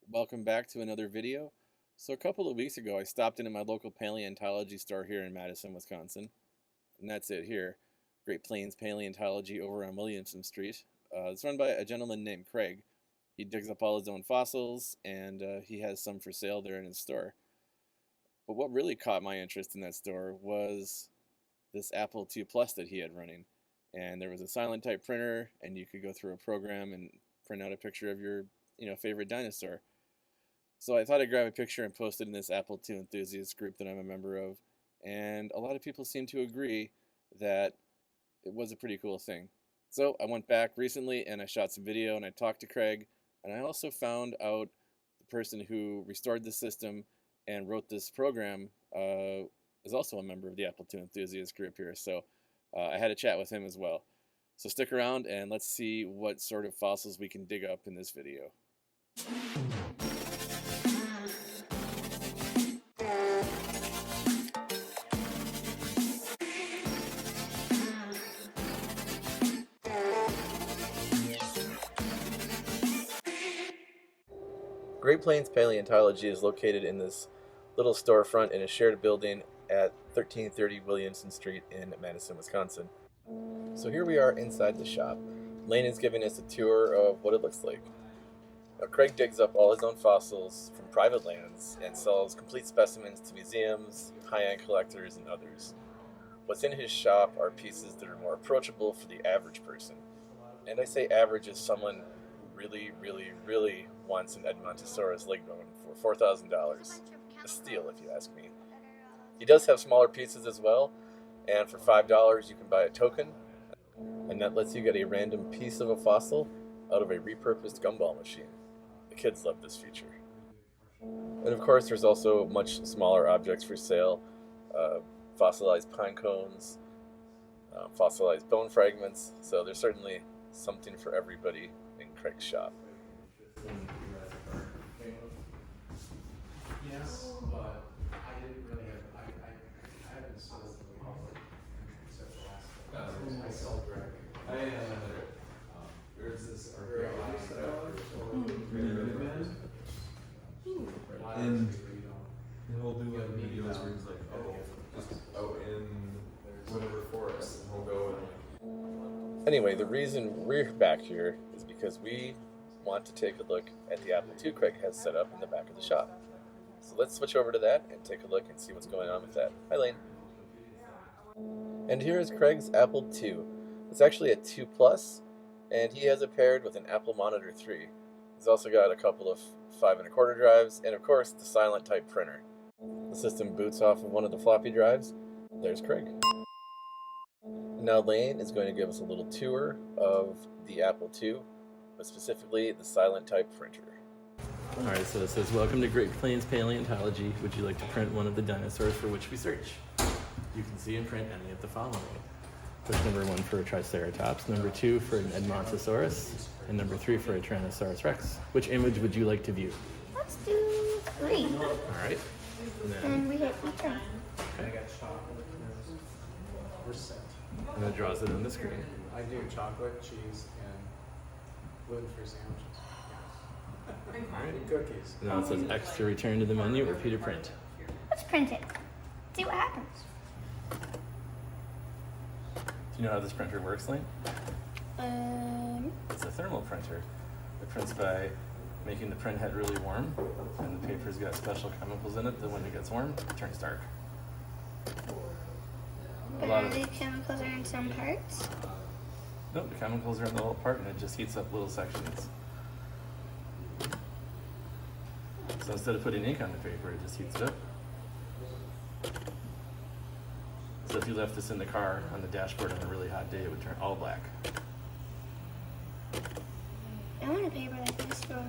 Welcome back to another video. So a couple of weeks ago I stopped into my local paleontology store here in Madison, Wisconsin. And that's it here. Great Plains Paleontology over on Williamson Street. It's run by a gentleman named Craig. He digs up all his own fossils and he has some for sale there in his store. But what really caught my interest in that store was this Apple II Plus that he had running. And there was a Silentype printer, and you could go through a program and print out a picture of your favorite dinosaur. So I thought I'd grab a picture and post it in this Apple II enthusiast group that I'm a member of, and a lot of people seem to agree that it was a pretty cool thing. So I went back recently and I shot some video and I talked to Craig, and I also found out the person who restored the system and wrote this program is also a member of the Apple II enthusiast group here. So I had a chat with him as well. So stick around and let's see what sort of fossils we can dig up in this video. Great Plains Paleontology is located in this little storefront in a shared building at 1330 Williamson Street in Madison, Wisconsin. So here we are inside the shop. Lane is giving us a tour of what it looks like. Now, Craig digs up all his own fossils from private lands and sells complete specimens to museums, high-end collectors, and others. What's in his shop are pieces that are more approachable for the average person. And I say average as someone who really wants an Edmontosaurus leg bone for $4,000. A steal, if you ask me. He does have smaller pieces as well, and for $5 you can buy a token, and that lets you get a random piece of a fossil out of a repurposed gumball machine. The kids love this feature. And of course there's also much smaller objects for sale, fossilized pine cones, fossilized bone fragments, so there's certainly something for everybody in Craig's shop. Yes, but I didn't really have, I haven't sold the public except the last one. I sold direct. Where's this? And he'll do like videos where he's like, just out in whatever forest, and he'll go and Anyway, the reason we're back here is because we want to take a look at the Apple II Craig has set up in the back of the shop. So let's switch over to that and take a look and see what's going on with that. Hi, Lane. And here is Craig's Apple II. It's actually a 2 Plus, and he has it paired with an Apple Monitor 3. He's also got a couple of 5 1/4 drives, and of course the Silentype printer. The system boots off of one of the floppy drives. There's Craig. Now Lane is going to give us a little tour of the Apple II, but specifically the Silentype printer. Alright, so it says, welcome to Great Plains Paleontology. Would you like to print one of the dinosaurs for which we search? You can see and print any of the following. Push number 1 for a Triceratops, number 2 for an Edmontosaurus, and number 3 for a Tyrannosaurus Rex. Which image would you like to view? Let's do 3. Alright. And we hit return. Okay. We're set. And it draws it on the screen. I do chocolate, cheese, and gluten-free sandwiches. And cookies. Now it says X to return to the menu or P to print. Let's print it. See what happens. Do you know how this printer works, Lane? It's a thermal printer. It prints by making the print head really warm, and the paper's got special chemicals in it that when it gets warm, it turns dark. But all these chemicals are in some parts. Nope, the chemicals are in the whole part, and it just heats up little sections. So instead of putting ink on the paper, it just heats it up. So if you left this in the car on the dashboard on a really hot day, it would turn all black. I want a paper like this so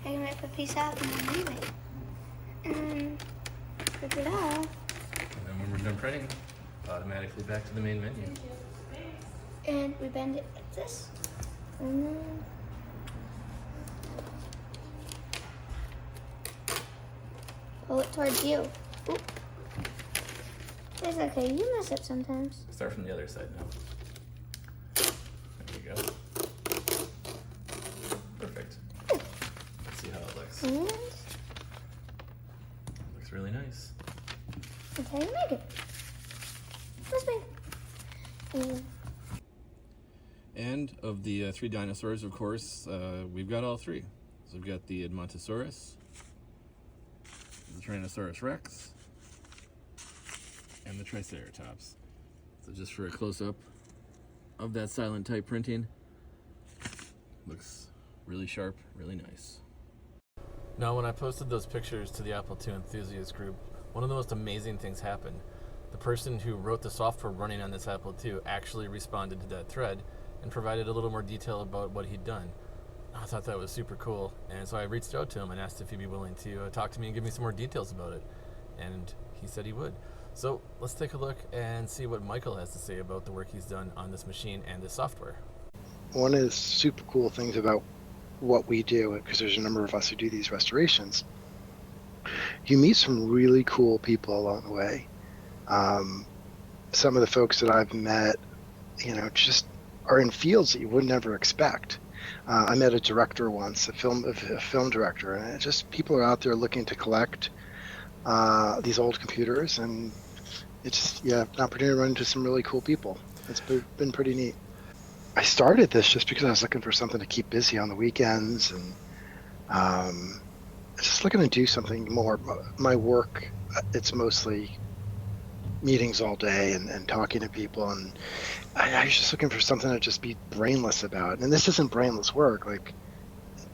I can rip a piece off and then move it. And rip it off. And then when we're done printing, automatically back to the main menu. And we bend it like this. And then pull it towards you. Oop. It's okay, you mess up sometimes. Start from the other side now. There you go. Perfect. Let's see how it looks. That's how you make it. That's me. And of the 3 dinosaurs, of course, we've got all 3. So we've got the Edmontosaurus, the Tyrannosaurus Rex, and the Triceratops. So just for a close-up of that Silentype printing, looks really sharp, really nice. Now, when I posted those pictures to the Apple II enthusiast group, one of the most amazing things happened. The person who wrote the software running on this Apple II actually responded to that thread and provided a little more detail about what he'd done. I thought that was super cool, and so I reached out to him and asked if he'd be willing to talk to me and give me some more details about it, and he said he would. So let's take a look and see what Michael has to say about the work he's done on this machine and this software. One of the super cool things about what we do, because there's a number of us who do these restorations, you meet some really cool people along the way. Some of the folks that I've met, just are in fields that you would never expect. I met a director once, a film director, and it just people are out there looking to collect these old computers, and it's just, an opportunity to run into some really cool people. It's been pretty neat. I started this just because I was looking for something to keep busy on the weekends, and just looking to do something more. My work, it's mostly meetings all day and talking to people, and I was just looking for something to just be brainless about. And this isn't brainless work. Like,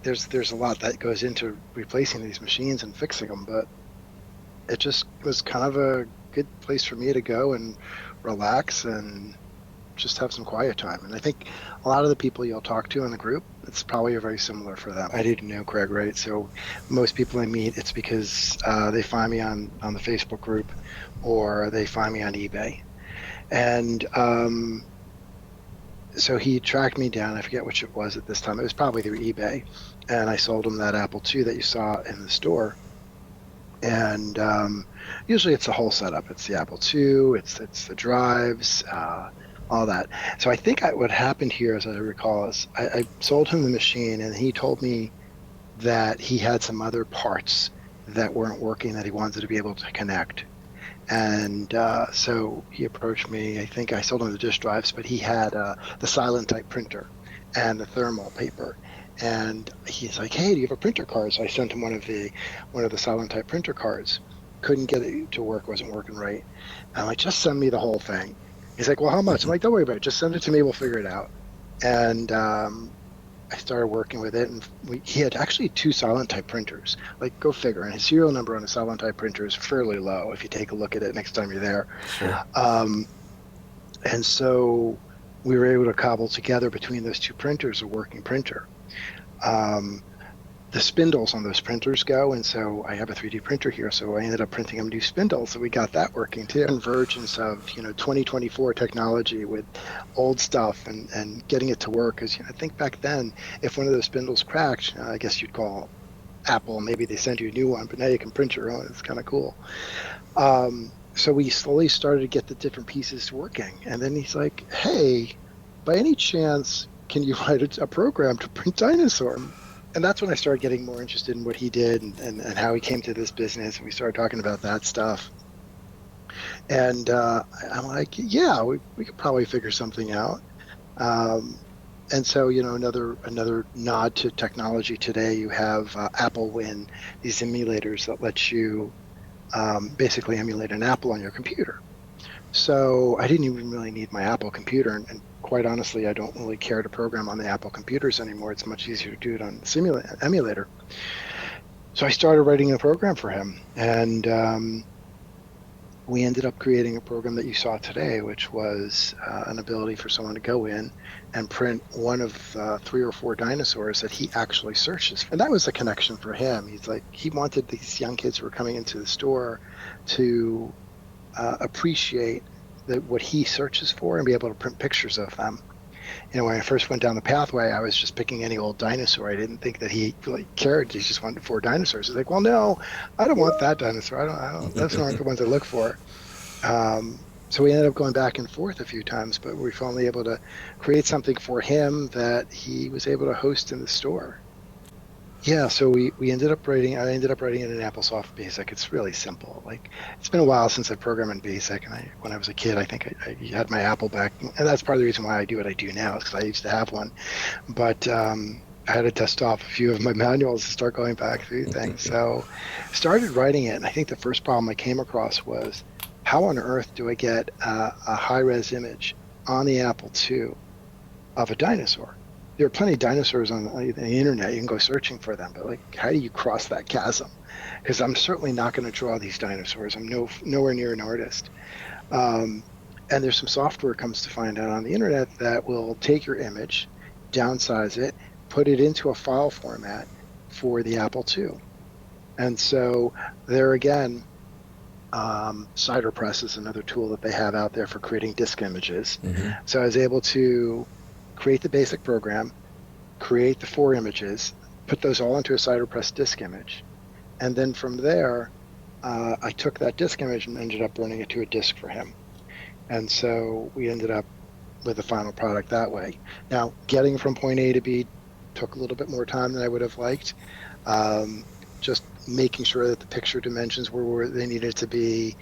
there's a lot that goes into replacing these machines and fixing them, but it just was kind of a good place for me to go and relax and just have some quiet time. And I think a lot of the people you'll talk to in the group, it's probably very similar for them. I didn't know Craig, right? So most people I meet, it's because they find me on the Facebook group, or they find me on eBay. And so he tracked me down. I forget which it was at this time. It was probably through eBay. And I sold him that Apple II that you saw in the store. And usually it's the whole setup. It's the Apple II, it's the drives, all that. So I think what happened here, as I recall, is I sold him the machine, and he told me that he had some other parts that weren't working that he wanted to be able to connect. And so he approached me. I think I sold him the disk drives, but he had the Silentype printer and the thermal paper. And he's like, "Hey, do you have a printer card?" So I sent him one of the Silentype printer cards. Couldn't get it to work, wasn't working right. And I'm like, "Just send me the whole thing." He's like, "Well, how much?" I'm like, "Don't worry about it. Just send it to me. We'll figure it out." And I started working with it, and he had actually 2 Silentype printers. Like, go figure. And his serial number on a Silentype printer is fairly low if you take a look at it next time you're there. Sure. And so we were able to cobble together between those 2 printers a working printer. The spindles on those printers go, and so I have a 3D printer here, so I ended up printing them new spindles, so we got that working too. Convergence of 2024 technology with old stuff and getting it to work. Because I think back then, if one of those spindles cracked, I guess you'd call Apple, maybe they send you a new one, but now you can print your own. It's kind of cool. So we slowly started to get the different pieces working, and then he's like, "Hey, by any chance, can you write a program to print dinosaurs?" And that's when I started getting more interested in what he did and how he came to this business. And we started talking about that stuff. And I'm like, yeah, we could probably figure something out. And so, another nod to technology today, you have Apple Win, these emulators that let you basically emulate an Apple on your computer. So I didn't even really need my Apple computer, and quite honestly, I don't really care to program on the Apple computers anymore. It's much easier to do it on the emulator. So I started writing a program for him, and we ended up creating a program that you saw today, which was an ability for someone to go in and print one of 3 or 4 dinosaurs that he actually searches. And that was a connection for him. He's like, he wanted these young kids who were coming into the store to appreciate what he searches for and be able to print pictures of them. When I first went down the pathway, I was just picking any old dinosaur. I didn't think that he really cared. He just wanted 4 dinosaurs. He's like, "Well, no, I don't want that dinosaur. I don't. Those aren't the ones I look for." So we ended up going back and forth a few times, but we were finally able to create something for him that he was able to host in the store. Yeah, so we ended up writing. I ended up writing it in AppleSoft Basic. It's really simple. Like it's been a while since I programmed in Basic, and when I was a kid, I think I had my Apple back, and that's part of the reason why I do what I do now, is because I used to have one. But I had to dust off a few of my manuals to start going back through things. So I started writing it, and I think the first problem I came across was how on earth do I get a high-res image on the Apple II of a dinosaur? There are plenty of dinosaurs on the internet. You can go searching for them, but like, how do you cross that chasm? Because I'm certainly not going to draw these dinosaurs. I'm nowhere near an artist. And there's some software comes to find out on the internet that will take your image, downsize it, put it into a file format for the Apple II. And so there again, CiderPress is another tool that they have out there for creating disk images. So I was able to create the basic program, create the 4 images, put those all into a CiderPress disk image. And then from there, I took that disk image and ended up running it to a disk for him. And so we ended up with the final product that way. Now, getting from point A to B took a little bit more time than I would have liked. Just making sure that the picture dimensions were where they needed to be,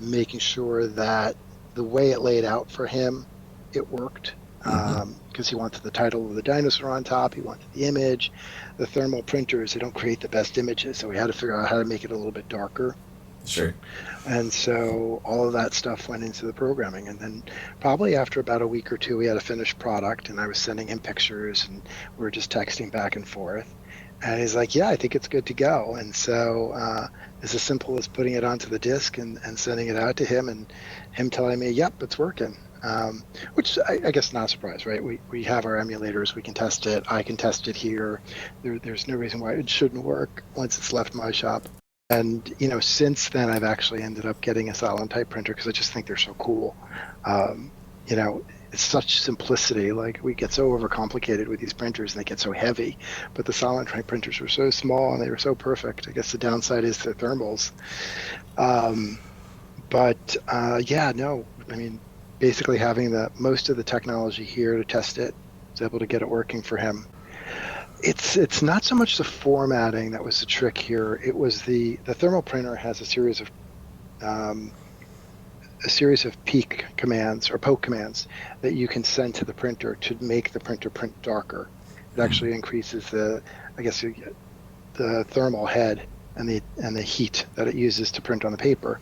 making sure that the way it laid out for him, it worked. Because he wanted the title of the dinosaur on top, he wanted the image. The thermal printers, they don't create the best images, so we had to figure out how to make it a little bit darker. Sure. And so all of that stuff went into the programming. And then probably after about a week or two, we had a finished product, and I was sending him pictures, and we were just texting back and forth. And he's like, yeah, I think it's good to go. And so it's as simple as putting it onto the disk and sending it out to him, and him telling me, yep, it's working. Which I guess not a surprise, right? We have our emulators, we can test it. I can test it here. There's no reason why it shouldn't work once it's left my shop. And, since then, I've actually ended up getting a Silentype printer because I just think they're so cool. It's such simplicity. Like, we get so overcomplicated with these printers and they get so heavy. But the Silentype printers were so small and they were so perfect. I guess the downside is the thermals. Basically having most of the technology here to test it, I was able to get it working for him. It's not so much the formatting that was the trick here. It was the thermal printer has a series of peek commands or poke commands that you can send to the printer to make the printer print darker. It actually increases the thermal head and the heat that it uses to print on the paper.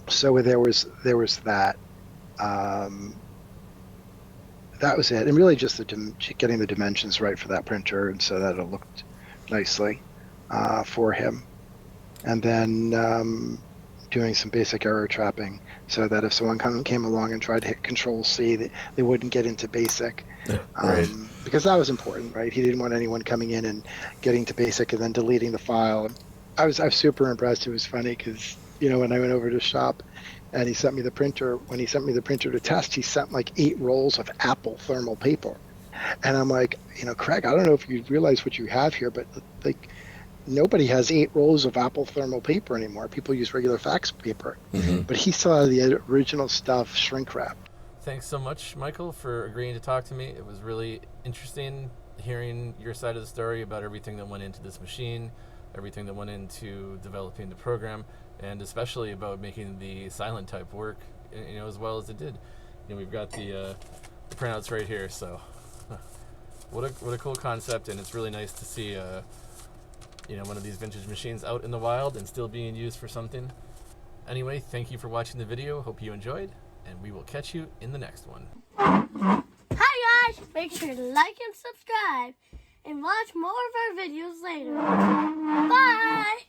So there was that. That was it, and really just getting the dimensions right for that printer, and so that it looked nicely for him. And then doing some basic error trapping, so that if someone came along and tried to hit Control-C, they wouldn't get into Basic. Right. Because that was important, right? He didn't want anyone coming in and getting to Basic and then deleting the file. I was super impressed. It was funny because when I went over to shop and he sent me the printer, when he sent me the printer to test, he sent like 8 rolls of Apple thermal paper. And I'm like, Craig, I don't know if you realize what you have here, but like nobody has 8 rolls of Apple thermal paper anymore. People use regular fax paper. But he saw the original stuff shrink wrap. Thanks so much, Michael, for agreeing to talk to me. It was really interesting hearing your side of the story about everything that went into this machine, everything that went into developing the program, and especially about making the Silentype work, as well as it did. We've got the printouts right here, so what a cool concept, and it's really nice to see one of these vintage machines out in the wild and still being used for something. Anyway, thank you for watching the video. Hope you enjoyed, and we will catch you in the next one. Hi guys! Make sure to like and subscribe and watch more of our videos later. Bye!